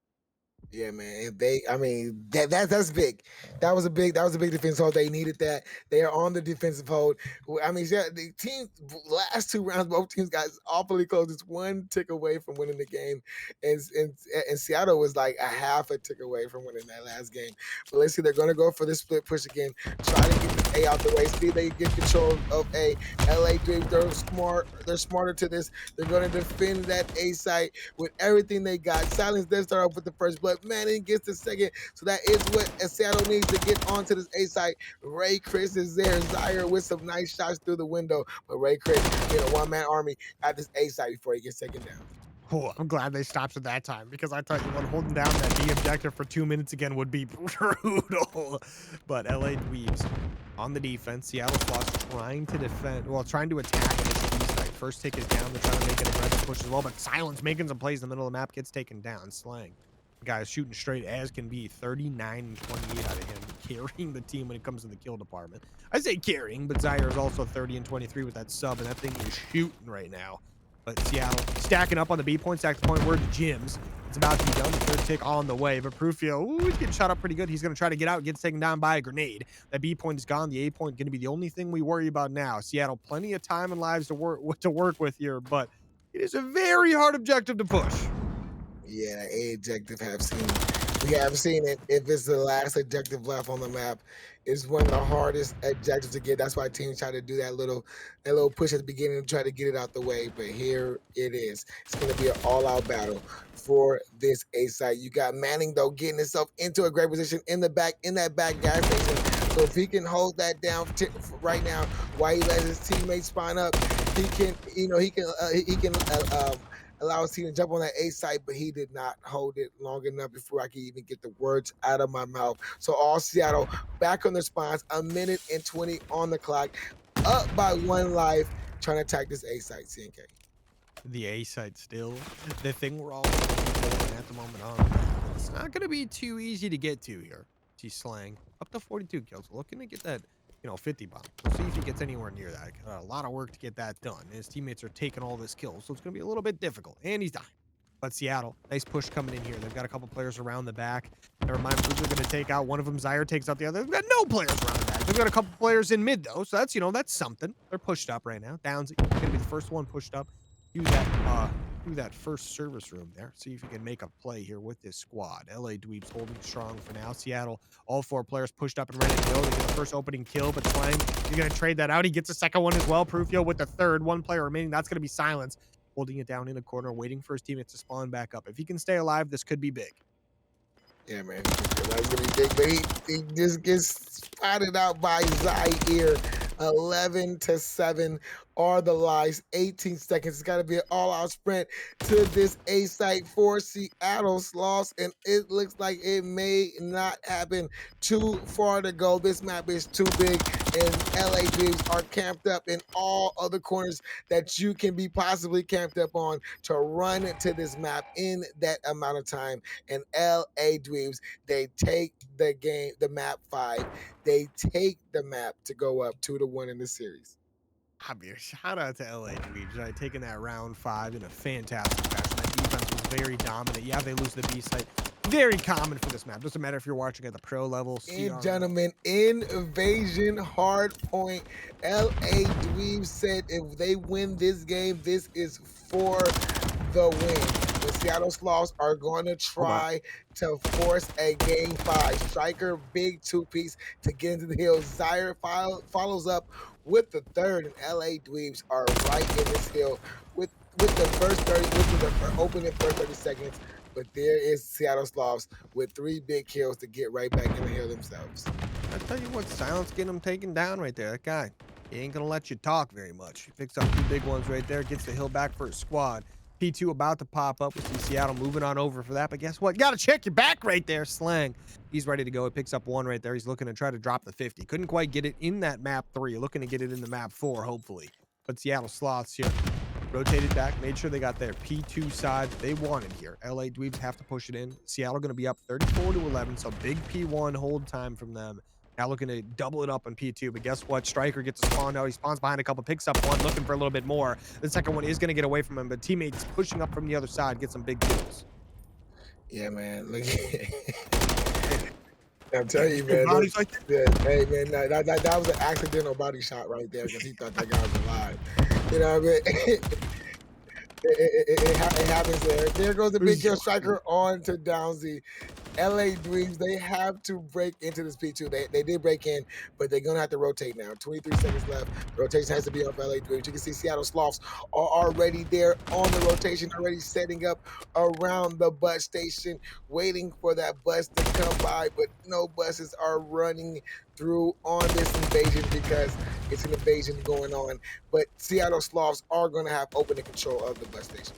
Yeah, man. That's big. That was a big defense hold. They needed that. They are on the defensive hold. I mean, yeah, the team last 2 rounds, both teams got awfully close. It's 1 tick away from winning the game, and Seattle was like a half a tick away from winning that last game. But let's see, they're going to go for this split push again. Try to get this A out the way. See if they get control of A. LA Dweebs, they're smart. They're smarter to this. They're going to defend that A site with everything they got. Silence does start off with the first blood. Manning gets the second, so that is what Seattle needs to get onto this A site. Ray Chris is there. Zaire with some nice shots through the window, but Ray Chris in a 1-man army at this A site before he gets taken down. Oh, I'm glad they stopped at that time, because I thought holding down that B objective for 2 minutes again would be brutal. But LA Dweebs on the defense. Seattle Sloths trying to defend, trying to attack this B site. First take is down. They're trying to make an aggressive push as well, but Silence making some plays in the middle of the map, gets taken down. Slang. Guys shooting straight as can be. 39 and 28 out of him. carrying the team when it comes to the kill department. I say carrying, but Zaire is also 30 and 23 with that sub, and that thing is shooting right now. But Seattle stacking up on the B point, stack the point where the gyms. It's about to be done. The third tick on the way, but Prufio, ooh, he's getting shot up pretty good. He's going to try to get out, gets taken down by a grenade. That B point is gone. The A point going to be the only thing we worry about now. Seattle, plenty of time and lives to work with here, but it is a very hard objective to push. Yeah, A objective we have seen it. If it's the last objective left on the map, it's one of the hardest objectives to get. That's why teams try to do that little push at the beginning to try to get it out the way. But here it is. It's going to be an all-out battle for this A site. You got Manning though getting himself into a great position in that back gas station. So if he can hold that down right now while he lets his teammates spawn up, he can allow his team to jump on that A site, but he did not hold it long enough before I could even get the words out of my mouth. So all Seattle back on their spawns, 1:20 on the clock, up by 1 life, trying to attack this A site, CNK. The A site still the thing we're all at the moment on. It's not going to be too easy to get to here. He's slang up to 42 kills, looking to get that 50 bomb. We'll see if he gets anywhere near that. A lot of work to get that done. His teammates are taking all this kills, so it's going to be a little bit difficult. And he's dying. But Seattle, nice push coming in here. They've got a couple players around the back. Never mind, who's going to take out one of them. Zaire takes out the other. They've got no players around the back. They've got a couple players in mid, though, so that's something. They're pushed up right now. Downs going to be the first one pushed up. Use that first service room there. See if you can make a play here with this squad. LA Dweebs holding strong for now. Seattle, all 4 players pushed up and ready to go. They get the first opening kill, but Slang, he's going to trade that out. He gets a second one as well. Prufio with the third. 1 player remaining. That's going to be Silence, holding it down in a corner, waiting for his teammates to spawn back up. If he can stay alive, this could be big. Yeah, man. That's going to be big, but he just gets spotted out by Zaire. 11-7 are the lives. 18 seconds. It's got to be an all-out sprint to this A site for Seattle Sloths, and it looks like it may not happen. Too far to go. This map is too big, and LA Dweebs are camped up in all other corners that you can be possibly camped up on to run to this map in that amount of time. And LA Dweebs, they take the map 5. They take the map to go up 2-1 in the series. I mean, shout out to LA Dweebs, right? Taking that round 5 in a fantastic fashion. That defense was very dominant. Yeah, they lose the B site. Very common for this map. Doesn't matter if you're watching at the pro level. And gentlemen, invasion hard point. LA Dweebs said if they win this game, this is for the win. The Seattle Sloths are going to try to force a game 5. Striker, big 2-piece to get into the hill. Zaire follows up with the third, and LA Dweebs are right in this hill with the first 30, with the opening first 30 seconds. But there is Seattle Sloths with 3 big kills to get right back in the hill themselves. I tell you what, Silence getting him taken down right there. That guy, he ain't gonna let you talk very much. He picks up 2 big ones right there, gets the hill back for his squad. P2 about to pop up. We see Seattle moving on over for that, but guess what? You gotta check your back right there, Slang. He's ready to go. He picks up 1 right there. He's looking to try to drop the 50. Couldn't quite get it in that map 3. Looking to get it in the map 4, hopefully. But Seattle Sloths here rotated back, made sure they got their P2 side they wanted here. LA Dweebs have to push it in. Seattle going to be up 34-11, so big P1 hold time from them. Now looking to double it up on P2, but guess what? Striker gets a spawn out. He spawns behind a couple, picks up 1, looking for a little bit more. The second one is going to get away from him, but teammates pushing up from the other side, get some big kills. Yeah, man. Look, I'm telling you, man. Hey, man, that was an accidental body shot right there because he thought that guy was alive. You know what I mean? It happens there. There goes the big kill. Striker on to Downsy. LA Dweebs, they have to break into this P2. They did break in, but they're going to have to rotate now. 23 seconds left. The rotation has to be off LA Dweebs. You can see Seattle Sloths are already there on the rotation, already setting up around the bus station, waiting for that bus to come by, but no buses are running through on this invasion because it's an invasion going on. But Seattle Sloths are going to have open control of the bus station.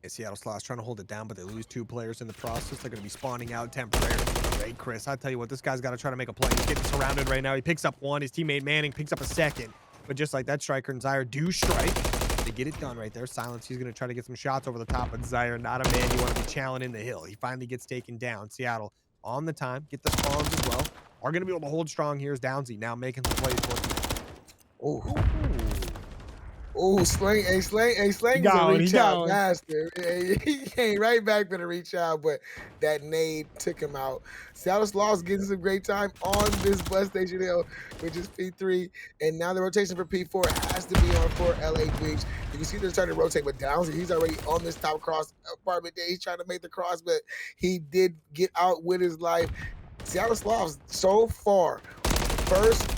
Seattle Sloths trying to hold it down, but they lose 2 players in the process. They're going to be spawning out temporarily. Great, Chris. I tell you what, this guy's got to try to make a play. He's getting surrounded right now. He picks up 1. His teammate Manning picks up a 2nd. But just like that, Striker and Zaire do strike. They get it done right there. Silence, he's going to try to get some shots over the top, but Zaire, not a man you want to be challenging in the hill. He finally gets taken down. Seattle on the time, get the spawns as well. are going to be able to hold strong. Here's Downsy now making some plays for him. Oh, Ooh. oh, Slang, He Slang is a going, he reach out going. master. He came right back for the reach out, but that nade took him out. Seattle Sloths getting some great time on this bus station hill, which is P3, and now the rotation for P4 has to be on for LA Dweebs. You can see they're starting to rotate, but Downsy, he's already on this top cross apartment there. He's trying to make the cross, but he did get out with his life. Seattle Sloths so far, first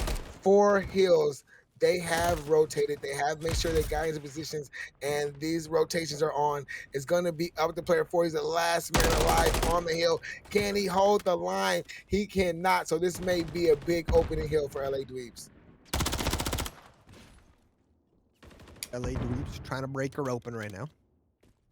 4 hills they have rotated. They have made sure they got into positions, and these rotations are on. It's going to be up to player 4. He's the last man alive on the hill. Can he hold the line? He cannot. So this may be a big opening hill for LA Dweebs. LA Dweebs trying to break her open right now.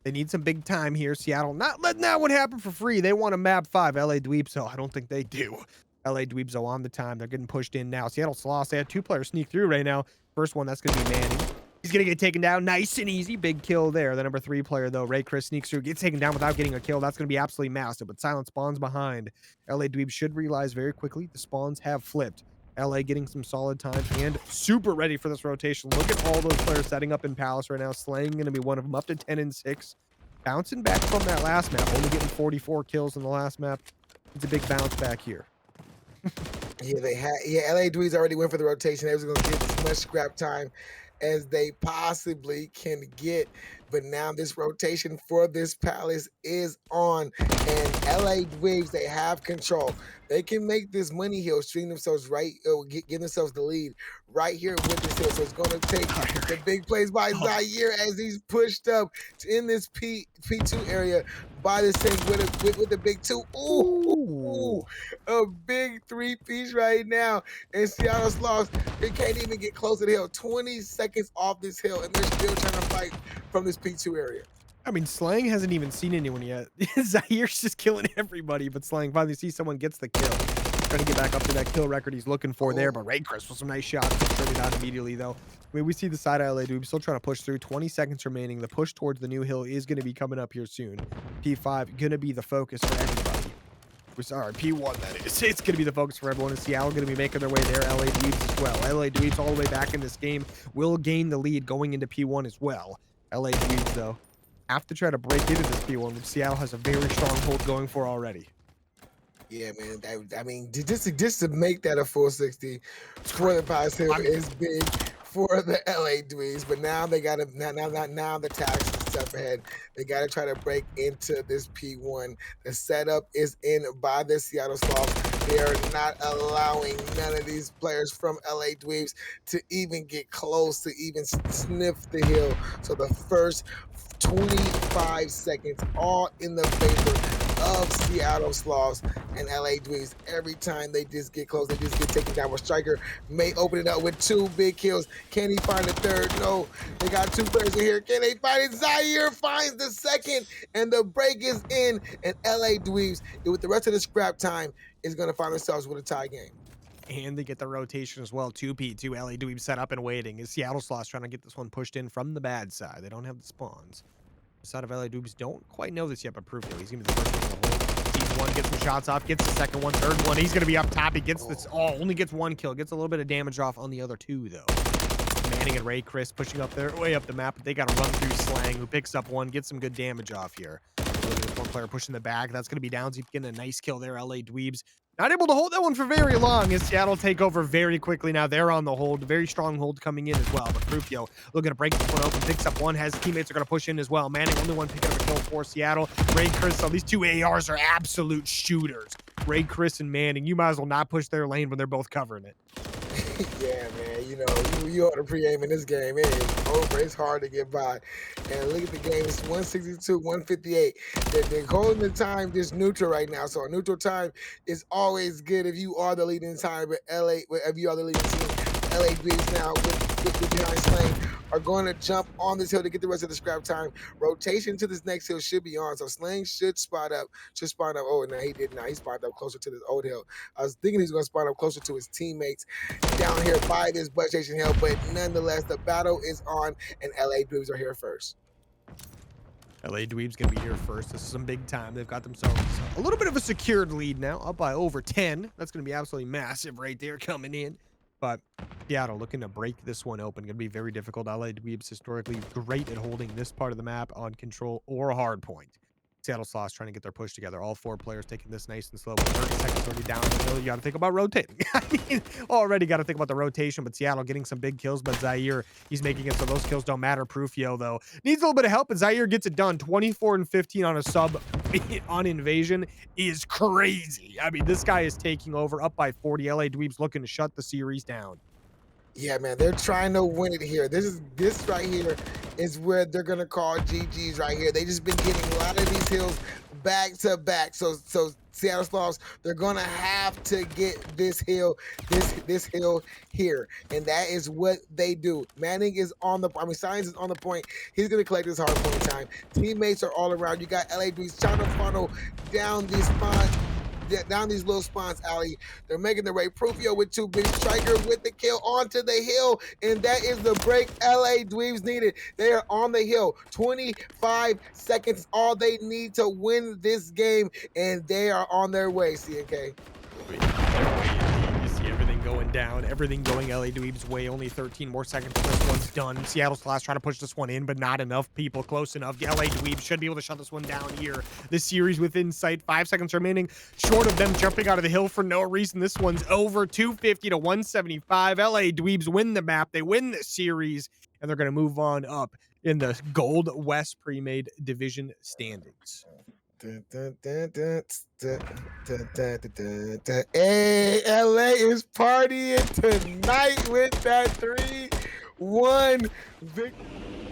They need some big time here. Seattle not letting that one happen for free. They want a map 5. LA Dweebs, so I don't think they do. LA Dweebs are on the time. They're getting pushed in now. Seattle Sloths, they had 2 players sneak through right now. First one, that's going to be Manning. He's going to get taken down nice and easy. Big kill there. The number 3 player, though, Ray Chris, sneaks through, gets taken down without getting a kill. That's going to be absolutely massive, but Silent spawns behind. LA Dweebs should realize very quickly the spawns have flipped. LA getting some solid time and super ready for this rotation. Look at all those players setting up in Palace right now. Slaying going to be one of them, up to 10 and 6. Bouncing back from that last map, only getting 44 kills in the last map. It's a big bounce back here. LA Dweebs already went for the rotation. They was going to get as much scrap time as they possibly can get. But now this rotation for this Palace is on. And LA Dweebs, they have control. They can make this money hill, string themselves right, give themselves the lead right here with this hill. So it's going to take the big plays by Zaire as he's pushed up in this P2 area by the same with the big 2. Ooh, a big 3-piece right now. And Seattle Sloths, they can't even get close to the hill. 20 seconds off this hill, and they're still trying to fight from this P2 area. I mean, Slang hasn't even seen anyone yet. Zaire's just killing everybody, but Slang finally sees someone gets the kill. Trying to get back up to that kill record he's looking for there, but Ray Chris with some nice shots. Straight out immediately, though. I mean, we see the side of LA Dweebs still trying to push through. 20 seconds remaining. The push towards the new hill is going to be coming up here soon. P5 going to be the focus for everybody. Sorry, P1 that is. It's going to be the focus for everyone. And Seattle going to be making their way there. LA Dweebs as well. LA Dweebs all the way back in this game will gain the lead going into P1 as well. LA Dweebs, though, have to try to break into this P1, which Seattle has a very strong hold going for already. Yeah, man. I mean, just to make that a full 60 for the Palace Hill is big for the LA Dweebs. But now they got to now the tax is up ahead. They got to try to break into this P1. The setup is in by the Seattle Sloths. They are not allowing none of these players from LA Dweebs to even get close to even sniff the hill. So the first 25 seconds all in the favor of Seattle Sloths and LA Dweebs. Every time they just get close, they just get taken down. With Striker may open it up with 2 big kills. Can he find the third? No. They got 2 players in here. Can they find it? Zaire finds the second, and the break is in. And LA Dweebs, with the rest of the scrap time, is going to find themselves with a tie game. And they get the rotation as well. 2P2 LA Dweebs set up and waiting. Is Seattle Sloths trying to get this one pushed in from the bad side? They don't have the spawns. The side of LA Dweebs don't quite know this yet, but proof he's going to be the first one to hold. Team 1 gets some shots off, gets the second one, third one. He's going to be up top. He gets this. Oh, only gets 1 kill. Gets a little bit of damage off on the other 2, though. Manning and Ray Chris pushing up there, way up the map, but they got to run through Slang, who picks up 1, gets some good damage off here. One player pushing the back. That's going to be Downsy getting a nice kill there. LA Dweebs not able to hold that one for very long as Seattle take over very quickly. Now they're on the hold. Very strong hold coming in as well. But Rufio looking to break this one open. Picks up 1. Has teammates are going to push in as well. Manning only one picking up a kill for Seattle. Ray Chris. So these 2 ARs are absolute shooters. Ray Chris and Manning. You might as well not push their lane when they're both covering it. Yeah, man. You know, you ought to pre-aim in this game. It is over. It's hard to get by. And look at the game. It's 162, 158. They're holding the time just neutral right now. So a neutral time is always good if you are the leading time. But if you are the leading team, LA Dweebs now with behind Slang are going to jump on this hill to get the rest of the scrap time. Rotation to this next hill should be on. So Slang should spot up. Oh, no, he did not. He spotted up closer to this old hill. I was thinking he was going to spot up closer to his teammates down here by this bus station hill. But nonetheless, the battle is on, and LA Dweebs are here first. LA Dweebs gonna be here first. This is some big time. They've got themselves a little bit of a secured lead now, up by over 10. That's gonna be absolutely massive right there coming in. But Seattle looking to break this one open. Gonna be very difficult. LA Dweebs historically great at holding this part of the map on control or hard point. Seattle Sloths trying to get their push together. All 4 players taking this nice and slow. With 30 seconds already down the hill. You got to think about rotating. I mean, already got to think about the rotation, but Seattle getting some big kills. But Zaire, he's making it so those kills don't matter. Prufio, though, needs a little bit of help, and Zaire gets it done. 24 and 15 on a sub on Invasion is crazy. I mean, this guy is taking over up by 40. LA Dweebs looking to shut the series down. Yeah, man, they're trying to win it here. This right here is where they're gonna call GG's right here. They just been getting a lot of these hills back to back. So Seattle Sloths, they're gonna have to get this hill here, and that is what they do. Manning is on the, Science is on the point. He's gonna collect this hard point time. Teammates are all around. You got LA Dweebs trying to funnel down these spots. Down these little spots, alley. They're making the right. Prufio with 2 big striker with the kill onto the hill, and that is the break LA Dweebs needed. They are on the hill. 25 seconds, all they need to win this game, and they are on their way. CNK. You see everything going down, everything going LA Dweebs' way. Only 13 more seconds till this one's done. Seattle Sloths trying to push this one in, but not enough people close enough. LA Dweebs should be able to shut this one down here. This series within sight. 5 seconds remaining, short of them jumping out of the hill for no reason. This one's over. 250 to 175. LA Dweebs win the map. They win the series, and they're going to move on up in the Gold West Premade Division standings. Hey, LA is partying tonight with that 3-1 victory.